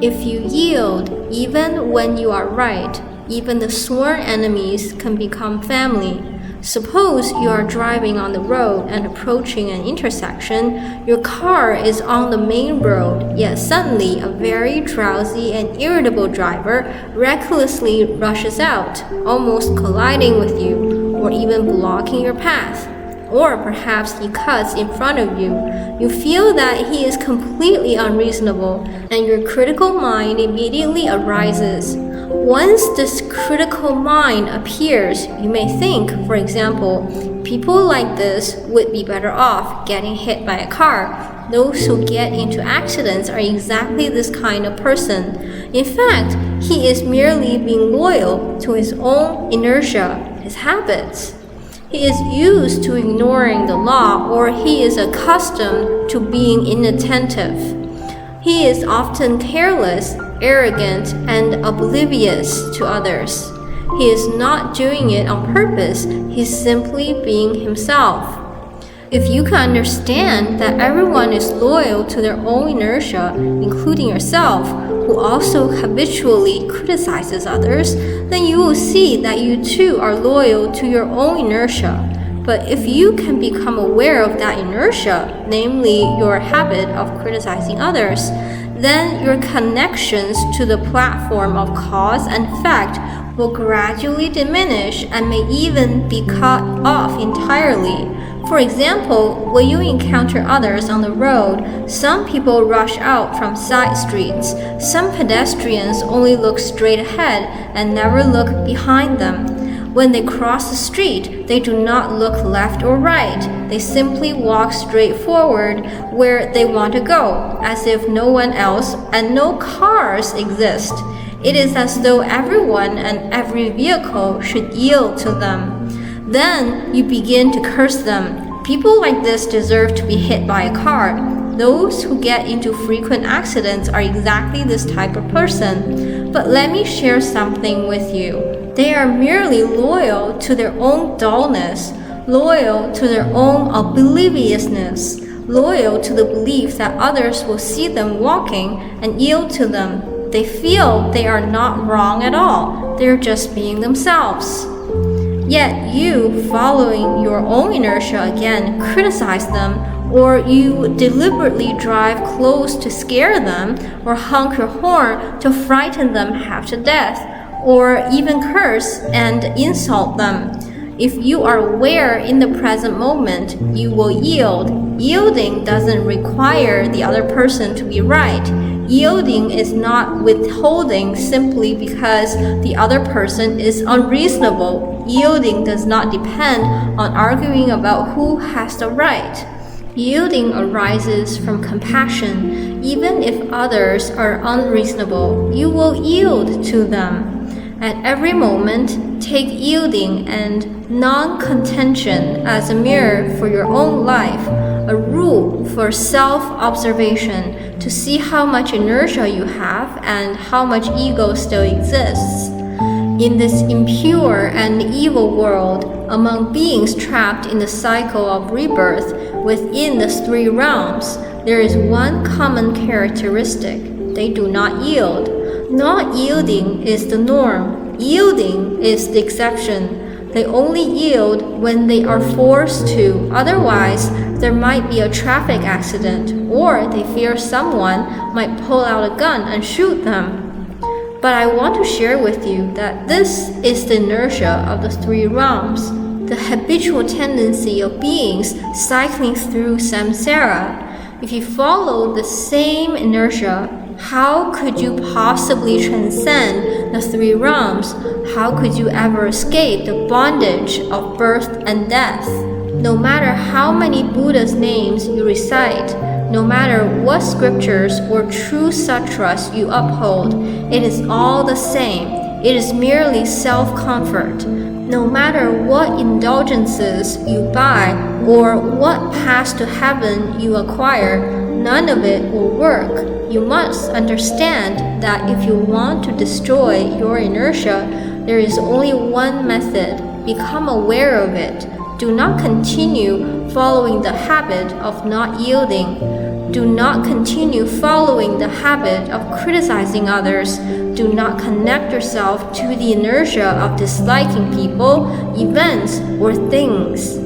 If you yield, even when you are right, even the sworn enemies can become family. Suppose you are driving on the road and approaching an intersection. Your car is on the main road, yet suddenly a very drowsy and irritable driver recklessly rushes out, almost colliding with you, or even blocking your path. Or perhaps he cuts in front of you. You feel that he is completely unreasonable, and your critical mind immediately arises. Once this critical mind appears, you may think, for example, people like this would be better off getting hit by a car. Those who get into accidents are exactly this kind of person. In fact, he is merely being loyal to his own inertia, his habits. He is used to ignoring the law, or he is accustomed to being inattentive. He is often careless, arrogant, and oblivious to others. He is not doing it on purpose, he's simply being himself. If you can understand that everyone is loyal to their own inertia, including yourself, who also habitually criticizes others, then you will see that you too are loyal to your own inertia. But if you can become aware of that inertia, namely your habit of criticizing others, then your connections to the platform of cause and effect will gradually diminish and may even be cut off entirely. For example, when you encounter others on the road, some people rush out from side streets. Some pedestrians only look straight ahead and never look behind them. When they cross the street, they do not look left or right. They simply walk straight forward where they want to go, as if no one else and no cars exist. It is as though everyone and every vehicle should yield to them. Then you begin to curse them. People like this deserve to be hit by a car. Those who get into frequent accidents are exactly this type of person. But let me share something with you. They are merely loyal to their own dullness, loyal to their own obliviousness, loyal to the belief that others will see them walking and yield to them. They feel they are not wrong at all. They're just being themselves. Yet you, following your own inertia again, criticize them, or you deliberately drive close to scare them, or honk your horn to frighten them half to death, or even curse and insult them. If you are aware in the present moment, you will yield. Yielding doesn't require the other person to be right. Yielding is not withholding simply because the other person is unreasonable. Yielding does not depend on arguing about who has the right. Yielding arises from compassion. Even if others are unreasonable, you will yield to them. At every moment, take yielding and non-contention as a mirror for your own life, a rule for self-observation to see how much inertia you have and how much ego still exists. In this impure and evil world, among beings trapped in the cycle of rebirth within the three realms, there is one common characteristic. They do not yield. Not yielding is the norm. Yielding is the exception. They only yield when they are forced to. Otherwise, there might be a traffic accident, or they fear someone might pull out a gun and shoot them. But I want to share with you that this is the inertia of the three realms, the habitual tendency of beings cycling through samsara. If you follow the same inertia, how could you possibly transcend the three realms? How could you ever escape the bondage of birth and death? No matter how many Buddha's names you recite, no matter what scriptures or true sutras you uphold, it is all the same. It is merely self-comfort. No matter what indulgences you buy or what path to heaven you acquire, none of it will work. You must understand that if you want to destroy your inertia, there is only one method. Become aware of it. Do not continue following the habit of not yielding. Do not continue following the habit of criticizing others. Do not connect yourself to the inertia of disliking people, events, or things.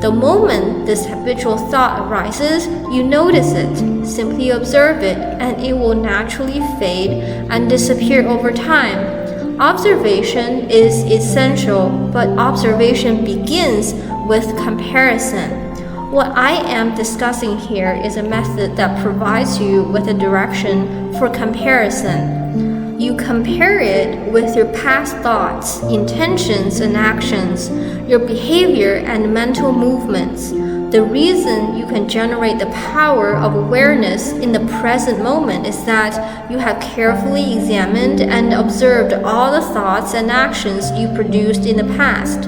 The moment this habitual thought arises, you notice it, simply observe it, and it will naturally fade and disappear over time. Observation is essential, but observation begins with comparison. What I am discussing here is a method that provides you with a direction for comparison. You compare it with your past thoughts, intentions, and actions, your behavior and mental movements. The reason you can generate the power of awareness in the present moment is that you have carefully examined and observed all the thoughts and actions you produced in the past.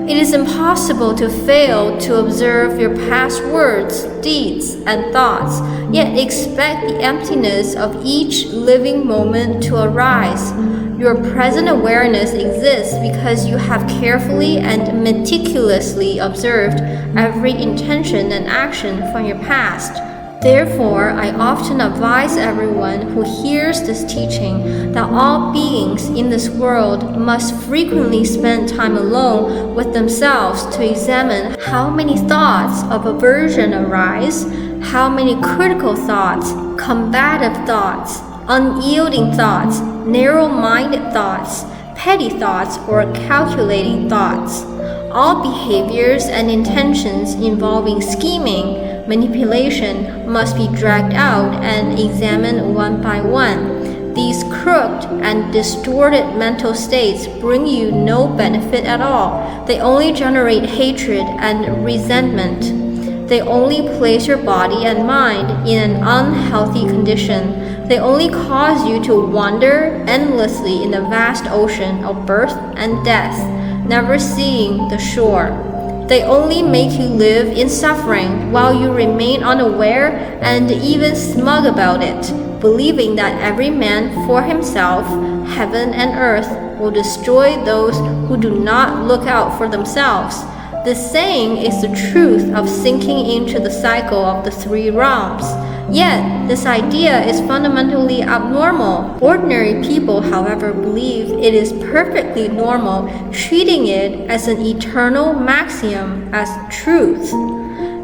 It is impossible to fail to observe your past words, deeds, and thoughts, yet expect the emptiness of each living moment to arise. Your present awareness exists because you have carefully and meticulously observed every intention and action from your past. Therefore, I often advise everyone who hears this teaching that all beings in this world must frequently spend time alone with themselves to examine how many thoughts of aversion arise, how many critical thoughts, combative thoughts, unyielding thoughts, narrow-minded thoughts, petty thoughts, or calculating thoughts. All behaviors and intentions involving scheming, manipulation must be dragged out and examined one by one. These crooked and distorted mental states bring you no benefit at all. They only generate hatred and resentment. They only place your body and mind in an unhealthy condition. They only cause you to wander endlessly in the vast ocean of birth and death, never seeing the shore. They only make you live in suffering while you remain unaware and even smug about it, believing that every man for himself, heaven and earth, will destroy those who do not look out for themselves. This saying is the truth of sinking into the cycle of the three realms. Yet, this idea is fundamentally abnormal. Ordinary people, however, believe it is perfectly normal, treating it as an eternal maxiom, as truth.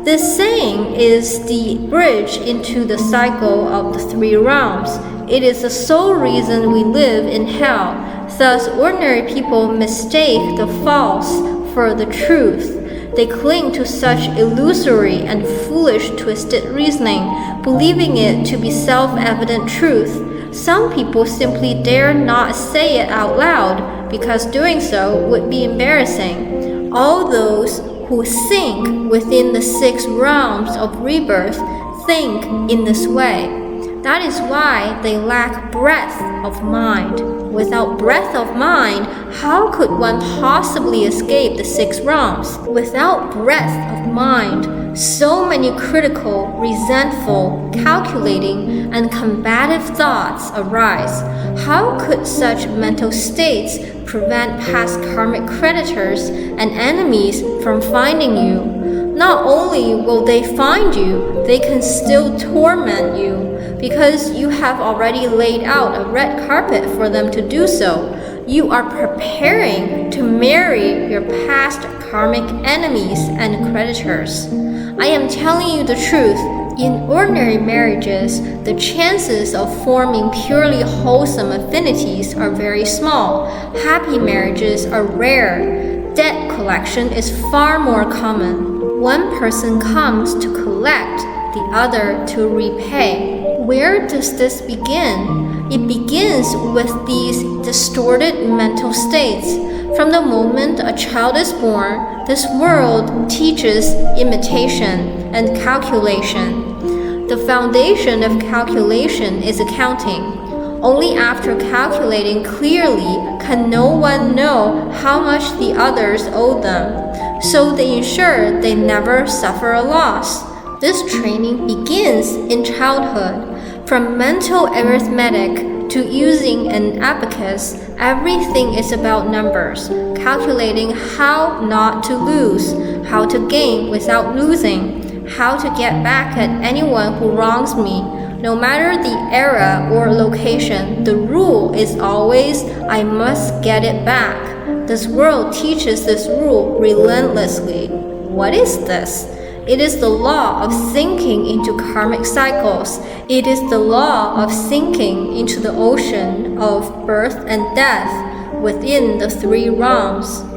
This saying is the bridge into the cycle of the three realms. It is the sole reason we live in hell. Thus, ordinary people mistake the false for the truth. They cling to such illusory and foolish twisted reasoning, believing it to be self-evident truth. Some people simply dare not say it out loud, because doing so would be embarrassing. All those who sink within the 6 realms of rebirth think in this way. That is why they lack breadth of mind. Without breadth of mind, how could one possibly escape the 6 realms? Without breadth of mind, so many critical, resentful, calculating, and combative thoughts arise. How could such mental states prevent past karmic creditors and enemies from finding you? Not only will they find you, they can still torment you, because you have already laid out a red carpet for them to do so. You are preparing to marry your past karmic enemies and creditors. I am telling you the truth. In ordinary marriages, the chances of forming purely wholesome affinities are very small. Happy marriages are rare. Debt collection is far more common. One person comes to collect, the other to repay. Where does this begin? It begins with these distorted mental states. From the moment a child is born, this world teaches imitation and calculation. The foundation of calculation is accounting. Only after calculating clearly can no one know how much the others owe them, so they ensure they never suffer a loss. This training begins in childhood. From mental arithmetic to using an abacus, everything is about numbers, calculating how not to lose, how to gain without losing, how to get back at anyone who wrongs me. No matter the era or location, the rule is always, I must get it back. This world teaches this rule relentlessly. What is this? It is the law of sinking into karmic cycles. It is the law of sinking into the ocean of birth and death within the three realms.